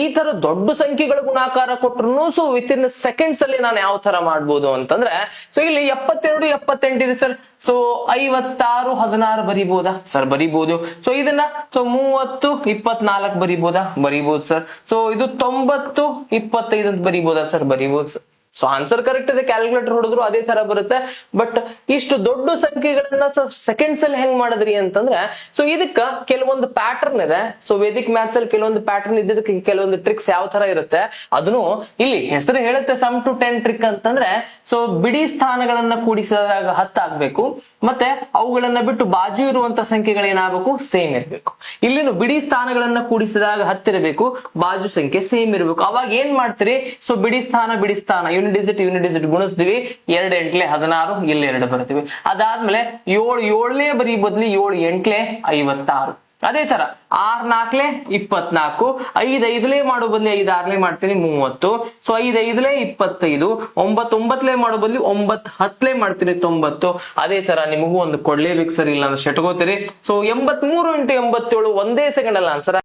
ಈ ತರ ದೊಡ್ಡ ಸಂಖ್ಯೆಗಳ ಗುಣಾಕಾರ ಕೊಟ್ರು ಸೊ ವಿತ್ ಇನ್ ಸೆಕೆಂಡ್ಸ್ ಅಲ್ಲಿ ನಾನು ಯಾವ ತರ ಮಾಡ್ಬೋದು ಅಂತಂದ್ರೆ, ಸೊ ಇಲ್ಲಿ 72 78 ಇದೆ ಸರ್. ಸೊ 56 16 ಬರಿಬೋದಾ ಸರ್? ಬರಿಬಹುದು. ಸೊ ಇದನ್ನ ಸೊ 30 24 ಬರಿಬೋದಾ? ಬರಿಬಹುದು ಸರ್. ಸೊ ಇದು 90 25 ಅಂತ ಬರಿಬೋದಾ ಸರ್? ಬರಿಬಹುದು ಸರ್. ಸೊ ಆನ್ಸರ್ ಕರೆಕ್ಟ್ ಇದೆ, ಕ್ಯಾಲ್ಕುಲೇಟರ್ ಹೊಡೆದ್ರು ಅದೇ ತರ ಬರುತ್ತೆ. ಬಟ್ ಇಷ್ಟು ದೊಡ್ಡ ಸಂಖ್ಯೆಗಳನ್ನ ಸೆಕೆಂಡ್ಸ್ ಅಲ್ಲಿ ಹೆಂಗ್ ಮಾಡಿದ್ರಿ ಅಂತಂದ್ರೆ, ಸೊ ಇದಕ್ಕ ಕೆಲವೊಂದು ಪ್ಯಾಟರ್ನ್ ಇದೆ. ಸೊ ವೇದಿಕ್ ಮ್ಯಾಥ್ಸ್ ಅಲ್ಲಿ ಕೆಲವೊಂದು ಪ್ಯಾಟರ್ನ್ ಇದ್ದಕ್ಕೆ ಕೆಲವೊಂದು ಟ್ರಿಕ್ಸ್ ಯಾವ ತರ ಇರುತ್ತೆ ಅದನ್ನು ಇಲ್ಲಿ ಹೆಸರು ಹೇಳುತ್ತೆ. ಸಮ್ ಟು 10 ಟ್ರಿಕ್ ಅಂತಂದ್ರೆ, ಸೊ ಬಿಡಿ ಸ್ಥಾನಗಳನ್ನ ಕೂಡಿಸಿದಾಗ 10 ಆಗ್ಬೇಕು, ಮತ್ತೆ ಅವುಗಳನ್ನ ಬಿಟ್ಟು ಬಾಜು ಇರುವಂತ ಸಂಖ್ಯೆಗಳೇನಾಗಬೇಕು? ಸೇಮ್ ಇರಬೇಕು. ಇಲ್ಲಿನ ಬಿಡಿ ಸ್ಥಾನಗಳನ್ನ ಕೂಡಿಸಿದಾಗ 10 ಇರಬೇಕು, ಬಾಜು ಸಂಖ್ಯೆ ಸೇಮ್ ಇರಬೇಕು. ಅವಾಗ ಏನ್ ಮಾಡ್ತೀರಿ? ಸೊ ಬಿಡಿ ಸ್ಥಾನ ಯೂನಿಟ್ ಡಿಜಿಟ್ ಗುಣಿಸ್ತೀವಿ. 2 8 16, ಇಲ್ಲಿ 2 ಬರ್ತೀವಿ. ಅದಾದ್ಮೇಲೆ 7 7ನೇ ಬರೀ ಬದ್ಲಿ 7 8 56. ಅದೇ ತರ 6 4 24, 5 5 ಮಾಡೋ ಬದ್ಲಿ 5 6 ಮಾಡ್ತೀನಿ 30. ಸೊ 5 5 25, 9 9 ಮಾಡೋ ಬದ್ಲಿ 9 10 ಮಾಡ್ತೀನಿ 90. ಅದೇ ತರ ನಿಮಗೂ ಒಂದು ಕೊಡ್ಲೇಬೇಕು ಸರ್, ಇಲ್ಲ ಅಂದ್ರೆ ಶಟ್ಕೋತೀರಿ. ಸೊ 83 × 87 ಒಂದೇ ಸೆಕೆಂಡ್ ಅಲ್ಲಿ ಆನ್ಸರ್